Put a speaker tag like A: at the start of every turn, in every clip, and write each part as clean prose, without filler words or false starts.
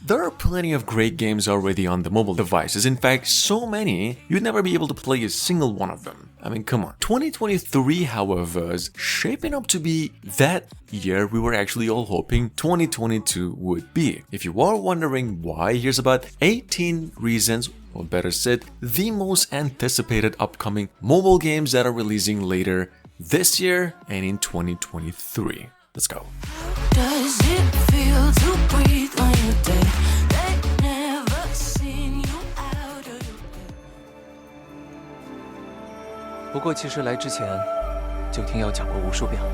A: There are plenty of great games already on the mobile devices. In fact, so many, you'd never be able to play a single one of them. I mean, come on. 2023, however, is shaping up to be that year we were actually all hoping 2022 would be. If you are wondering why, here's about 18 reasons, or better said, the most anticipated upcoming mobile games that are releasing later this year and in 2023. Let's go.
B: Does it feel to breathe on your day? They never seen you out of your bed.
C: 不过其实来之前就听瑶讲过无数遍了。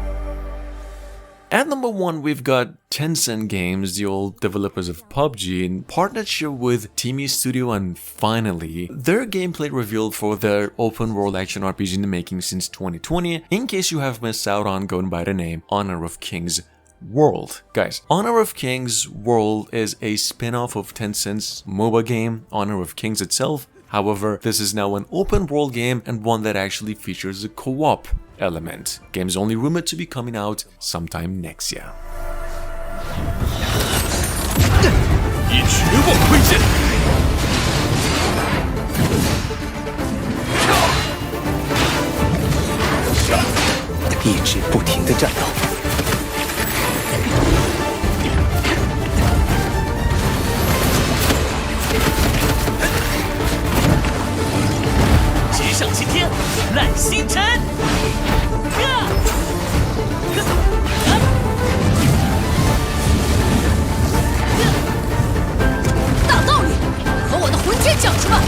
A: At number 1, we've got Tencent Games, the old developers of PUBG, in partnership with Timi Studio, and finally, their gameplay revealed for their open-world action RPG in the making since 2020, in case you have missed out on going by the name Honor of Kings World. Guys, Honor of Kings World is a spin-off of Tencent's MOBA game, Honor of Kings itself. However, this is now an open-world game and one that actually features a co-op element. Game's only rumored to be coming out sometime next year.
D: 以绝望推进，
C: 一直不停地战斗。
D: 直上青天，揽星辰。
B: 大道理，和我的魂天讲出来！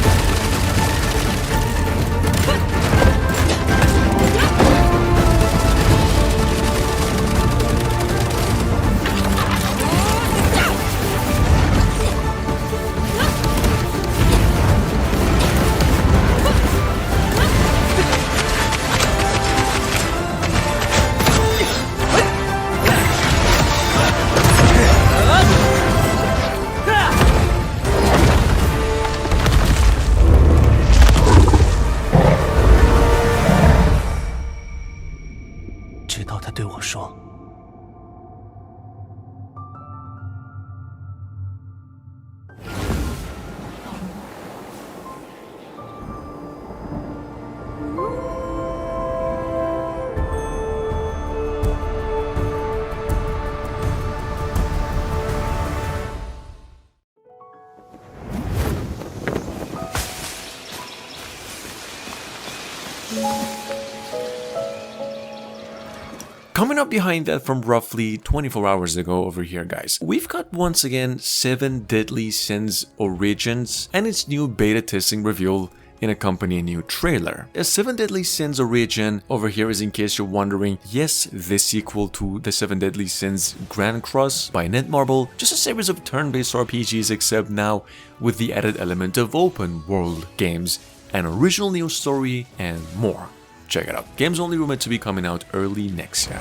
C: 直到他对我说。
A: Coming up behind that from roughly 24 hours ago over here, guys, we've got once again 7 Deadly Sins Origins and its new beta testing reveal in accompanying new trailer. A 7 Deadly Sins Origin over here is, in case you're wondering, yes, the sequel to the 7 Deadly Sins Grand Cross by Netmarble, just a series of turn-based RPGs, except now with the added element of open world games, an original new story, and more. Check it out. Game's only rumored to be coming out early next year.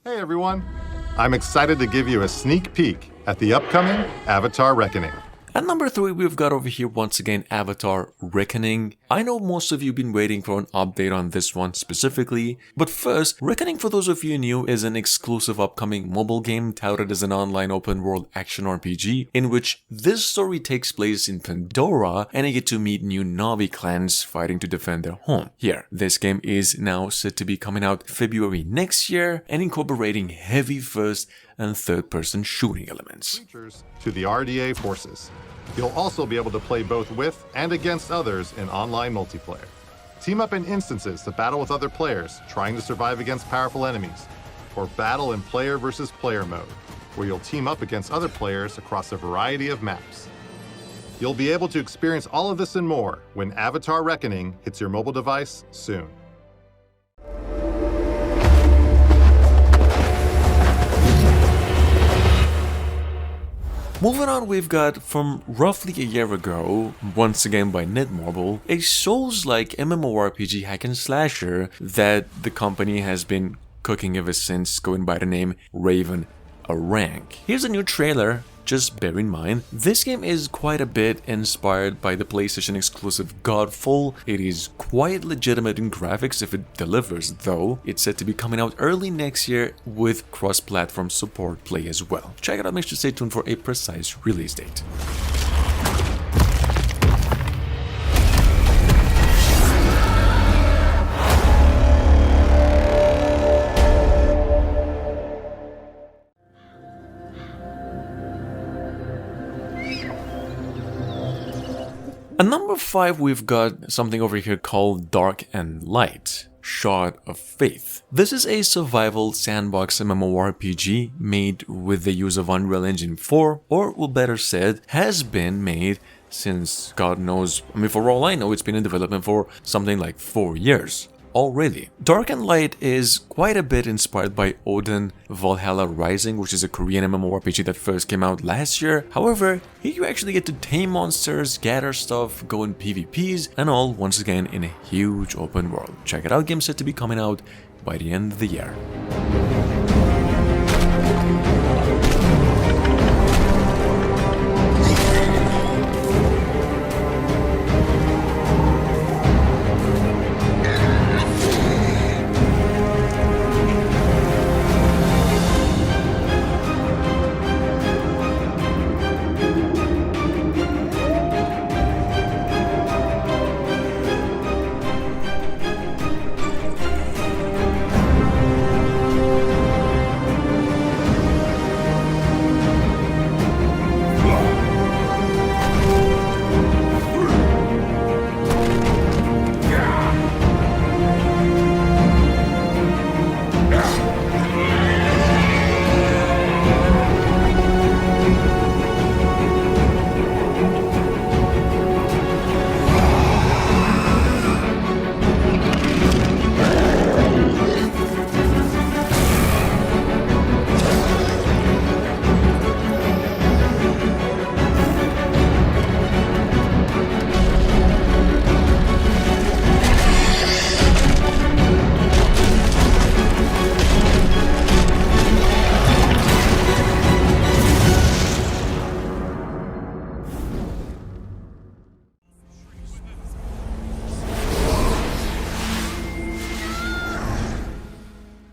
E: Hey everyone! I'm excited to give you a sneak peek at the upcoming Avatar Reckoning.
A: At number 3, we've got over here once again Avatar Reckoning. I know most of you have been waiting for an update on this one specifically, but first, Reckoning, for those of you new, is an exclusive upcoming mobile game touted as an online open world action RPG in which this story takes place in Pandora and you get to meet new Na'vi clans fighting to defend their home. Here, this game is now set to be coming out February next year and incorporating heavy first and third-person shooting elements.
E: To the RDA forces. You'll also be able to play both with and against others in online multiplayer. Team up in instances to battle with other players trying to survive against powerful enemies, or battle in player versus player mode, where you'll team up against other players across a variety of maps. You'll be able to experience all of this and more when Avatar Reckoning hits your mobile device soon.
A: Moving on, we've got, from roughly a year ago, once again by Netmarble, a Souls-like MMORPG hack and slasher that the company has been cooking ever since, going by the name Raven a Rank. Here's a new trailer. Just bear in mind, this game is quite a bit inspired by the PlayStation exclusive Godfall. It is quite legitimate in graphics if it delivers, though. It's set to be coming out early next year with cross-platform support play as well. Check it out, make sure to stay tuned for a precise release date. At number 5, we've got something over here called Dark and Light, Shard of Faith. This is a survival sandbox MMORPG made with the use of Unreal Engine 4, or well, better said, has been made since God knows, for all I know, it's been in development for something like 4 years. Already. Dark and Light is quite a bit inspired by Odin Valhalla Rising, which is a Korean MMORPG that first came out last year. However, here you actually get to tame monsters, gather stuff, go in PvPs, and all once again in a huge open world. Check it out, game set to be coming out by the end of the year.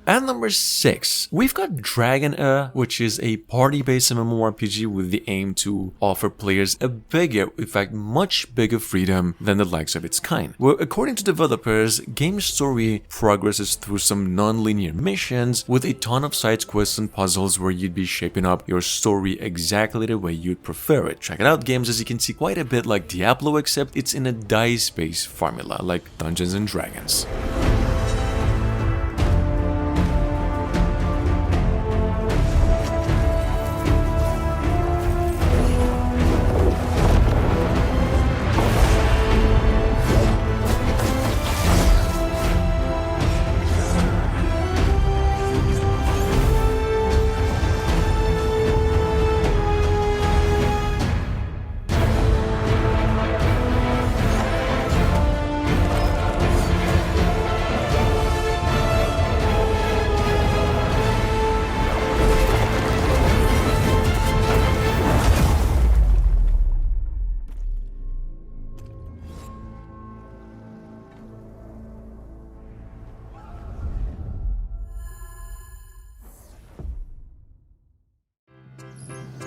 A: At number 6, we've got Dragon, which is a party-based MMORPG with the aim to offer players a bigger, in fact much bigger freedom than the likes of its kind. Where according to developers, game story progresses through some non-linear missions with a ton of side quests and puzzles where you'd be shaping up your story exactly the way you'd prefer it. Check it out, games, as you can see, quite a bit like Diablo, except it's in a dice-based formula like Dungeons and Dragons.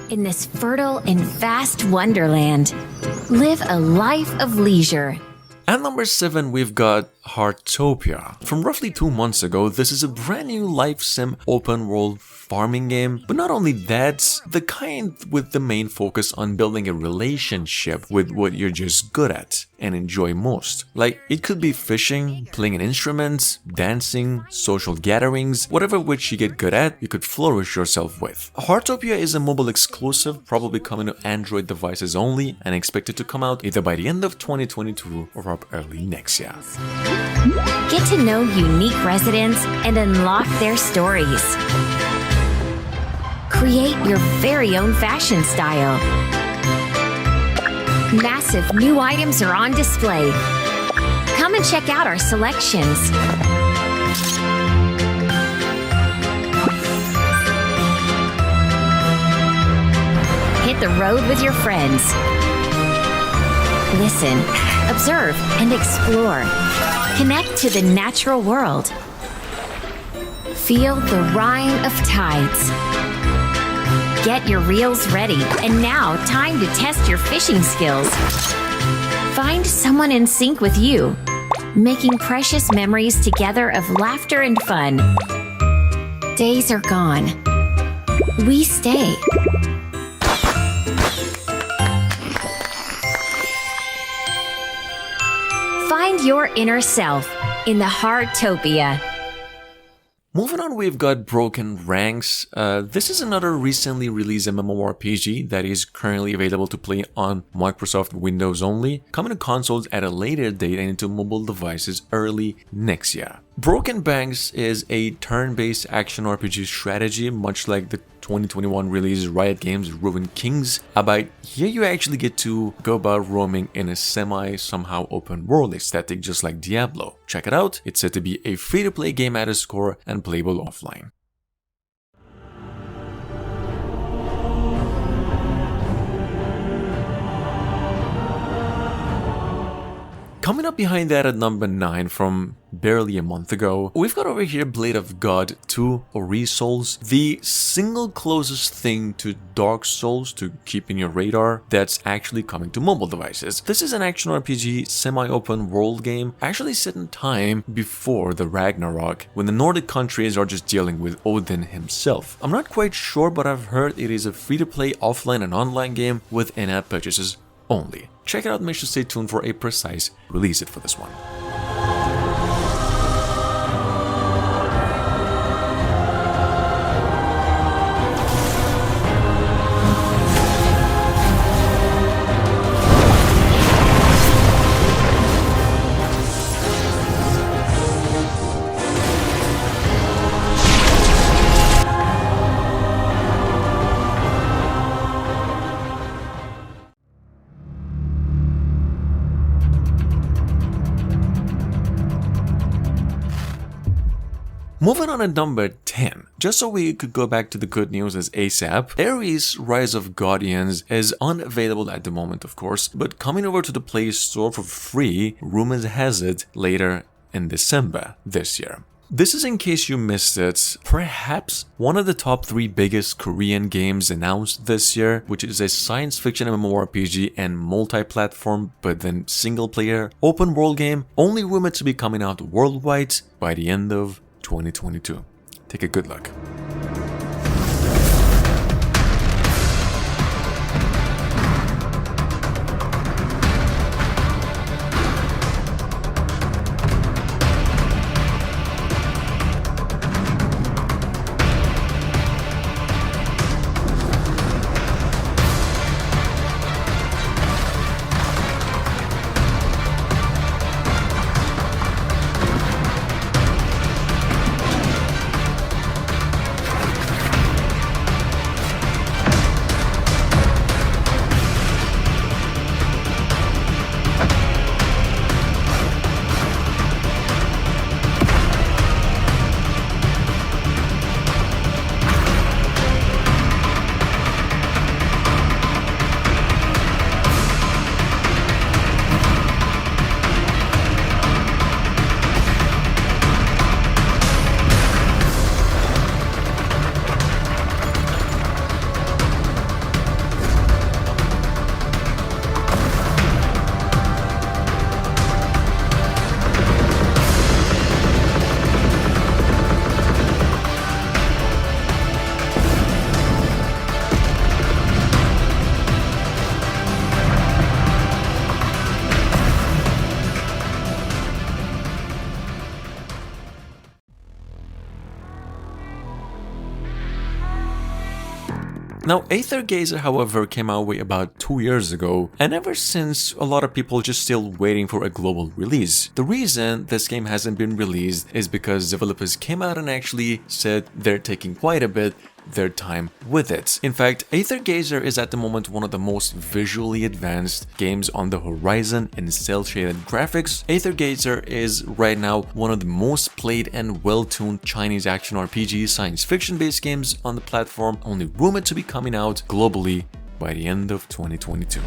F: in this fertile and vast wonderland. Live a life of leisure.
A: At number 7, we've got Heartopia. From roughly 2 months ago, this is a brand new life sim open world farming game, but not only that, the kind with the main focus on building a relationship with what you're just good at and enjoy most. Like, it could be fishing, playing an instrument, dancing, social gatherings, whatever which you get good at, you could flourish yourself with. Heartopia is a mobile exclusive, probably coming to Android devices only, and expected to come out either by the end of 2022 or up early next year.
F: Get to know unique residents and unlock their stories. Create your very own fashion style. Massive new items are on display. Come and check out our selections. Hit the road with your friends. Listen, observe, and explore. Connect to the natural world. Feel the rhyme of tides. Get your reels ready, and now time to test your fishing skills. Find someone in sync with you, making precious memories together of laughter and fun. Days are gone. We stay. Find your inner self in the Heartopia.
A: Moving on, we've got Broken Ranks. This is another recently released MMORPG that is currently available to play on Microsoft Windows only, coming to consoles at a later date and into mobile devices early next year. Broken Banks is a turn-based action RPG strategy, much like the 2021 release Riot Games' Ruined Kings, but here you actually get to go about roaming in a somehow open world aesthetic just like Diablo. Check it out, it's said to be a free-to-play game at its core and playable offline. Coming up behind that at number 9 from barely a month ago, we've got over here Blade of God 2 Ori Souls, the single closest thing to Dark Souls to keep in your radar that's actually coming to mobile devices. This is an action RPG semi-open world game actually set in time before the Ragnarok, when the Nordic countries are just dealing with Odin himself. I'm not quite sure, but I've heard it is a free-to-play offline and online game with in-app purchases only. Check it out and make sure to stay tuned for a precise release date for this one. Moving on at number 10, just so we could go back to the good news as ASAP, Ares Rise of Guardians is unavailable at the moment, of course, but coming over to the Play Store for free, rumors has it, later in December this year. This is in case you missed it, perhaps one of the top 3 biggest Korean games announced this year, which is a science fiction MMORPG and multi-platform but then single player open world game, only rumored to be coming out worldwide by the end of 2022. Take a good look. Now, Aether Gazer, however, came out way about 2 years ago, and ever since, a lot of people just still waiting for a global release. The reason this game hasn't been released is because developers came out and actually said they're taking quite a bit their time with it. In fact, Aether Gazer is at the moment one of the most visually advanced games on the horizon in cel-shaded graphics. Aether Gazer is right now one of the most played and well-tuned Chinese action RPG science fiction based games on the platform, only rumored to be coming out globally by the end of 2022.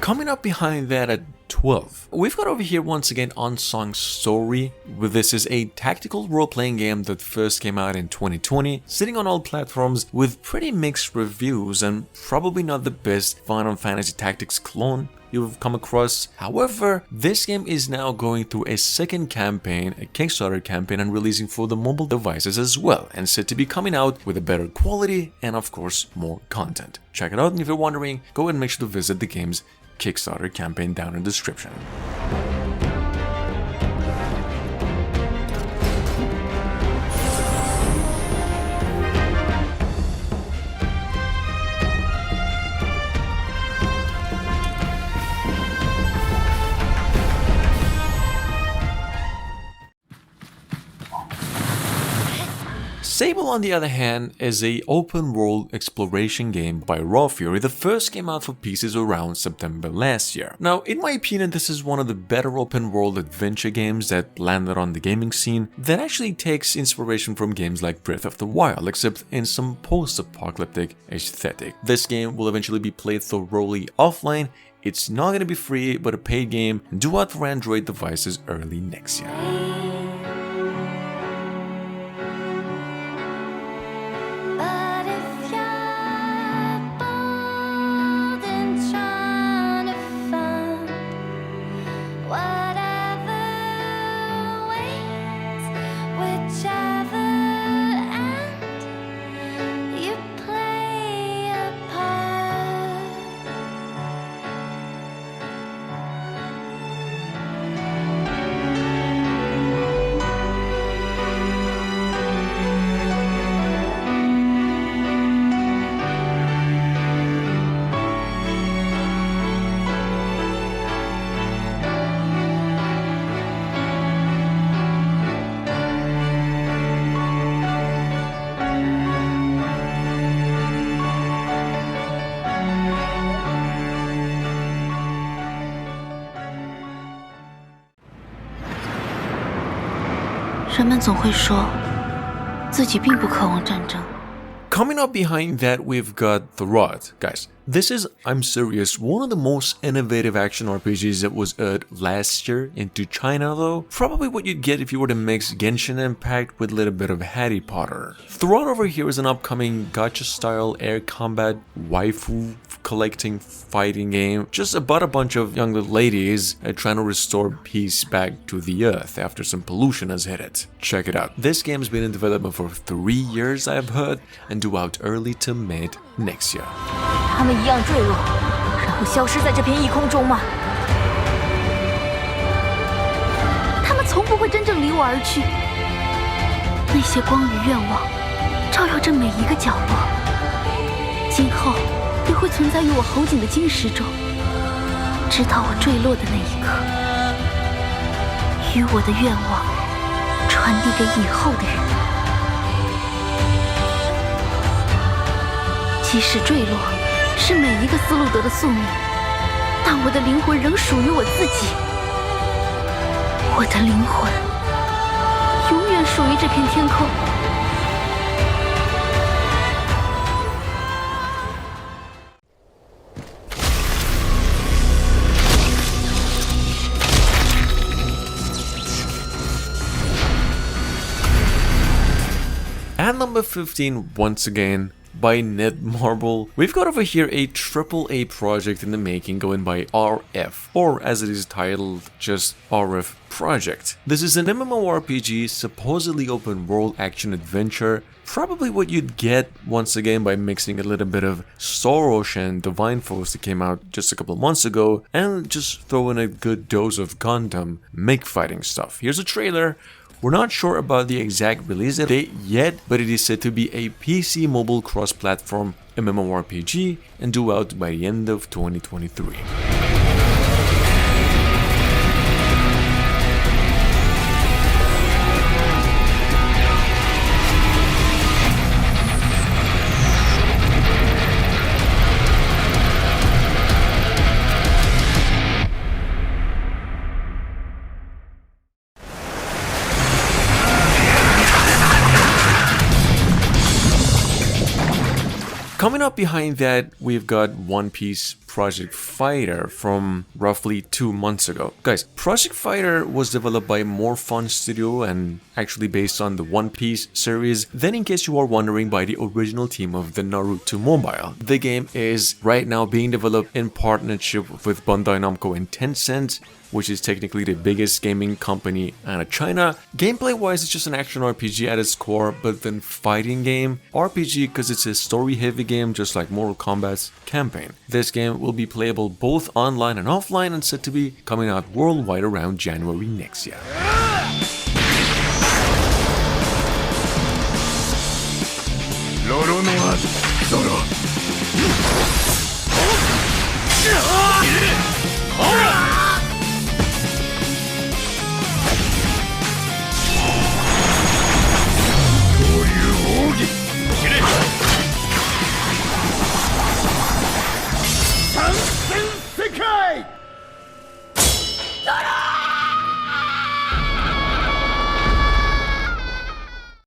A: Coming up behind that at 12, we've got over here once again Unsung Story. This is a tactical role-playing game that first came out in 2020, sitting on all platforms with pretty mixed reviews and probably not the best Final Fantasy Tactics clone you've come across. However, this game is now going through a second campaign, a Kickstarter campaign, and releasing for the mobile devices as well, and said to be coming out with a better quality and of course more content. Check it out, and if you're wondering, go ahead and make sure to visit the game's Kickstarter campaign down in the description. Sable, on the other hand, is a open-world exploration game by Raw Fury that first came out for PCs around September last year. Now, in my opinion, this is one of the better open-world adventure games that landed on the gaming scene that actually takes inspiration from games like Breath of the Wild, except in some post-apocalyptic aesthetic. This game will eventually be played thoroughly offline. It's not going to be free, but a paid game, due out for Android devices early next year.
B: But if you're bold and trying to find whatever waits, whichever end you play a part.
A: Coming up behind that, we've got The Rod. Guys, this is, I'm serious, one of the most innovative action RPGs that was aired last year into China though. Probably what you'd get if you were to mix Genshin Impact with a little bit of Harry Potter. The Rod over here is an upcoming gacha-style air combat waifu collecting fighting game, just about a bunch of young ladies trying to restore peace back to the earth after some pollution has hit it. Check it out. This game's been in development for 3 years, I've heard, and due out early to mid next year.
G: 它们一样坠落，然后消失在这片异空中吗？它们从不会真正离我而去。那些光与愿望，照耀着每一个角落，今后也会存在于我侯景的晶石中，直到我坠落的那一刻，与我的愿望传递给以后的人。即使坠落，是每一个斯路德的宿命，但我的灵魂仍属于我自己。我的灵魂永远属于这片天空。
A: At number 15, once again, by Netmarble, we've got over here a AAA project in the making going by RF, or as it is titled, just RF Project. This is an MMORPG, supposedly open world action adventure, probably what you'd get once again by mixing a little bit of Star Ocean Divine Force that came out just a couple of months ago, and just throw in a good dose of Gundam make fighting stuff. Here's a trailer. We're not sure about the exact release date yet, but it is said to be a PC mobile cross-platform MMORPG and due out by the end of 2023. Coming up behind that, we've got One Piece Project Fighter from roughly 2 months ago. Guys, Project Fighter was developed by More Fun Studio and actually based on the One Piece series, then in case you are wondering, by the original team of the Naruto mobile. The game is right now being developed in partnership with Bandai Namco and Tencent, which is technically the biggest gaming company out of China. Gameplay-wise, it's just an action RPG at its core, but then fighting game. RPG because it's a story-heavy game, just like Mortal Kombat's campaign. This game will be playable both online and offline and said to be coming out worldwide around January next year.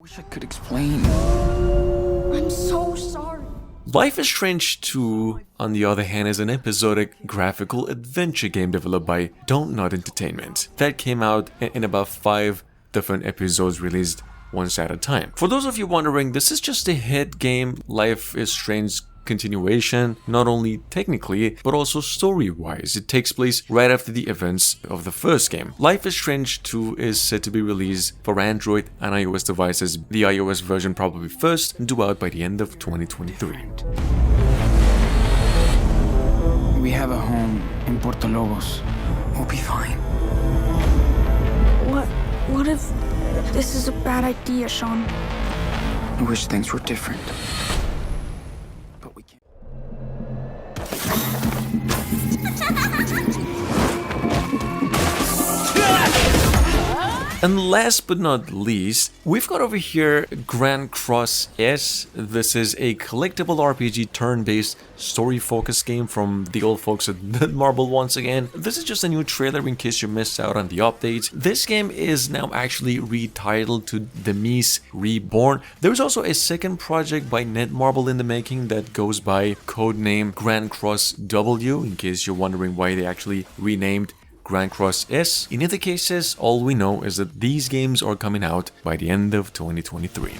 C: Wish I could explain.
B: I'm so sorry.
A: Life is Strange 2, on the other hand, is an episodic graphical adventure game developed by Don't Nod Entertainment that came out in about 5 different episodes released once at a time. For those of you wondering, this is just a hit game, Life is Strange continuation, not only technically, but also story-wise. It takes place right after the events of the first game. Life is Strange 2 is set to be released for Android and iOS devices, the iOS version probably first, and due out by the end of 2023.
C: We have a home in Porto Lobos. We'll be fine.
B: What if this is a bad idea, Sean?
C: I wish things were different. But we can't.
A: And last but not least, we've got over here Grand Cross S. This is a collectible RPG turn-based story-focused game from the old folks at Netmarble once again. This is just a new trailer in case you missed out on the updates. This game is now actually retitled to Demise Reborn. There's also a second project by Netmarble in the making that goes by codename Grand Cross W, in case you're wondering why they actually renamed Grand Cross S. In either cases, all we know is that these games are coming out by the end of 2023.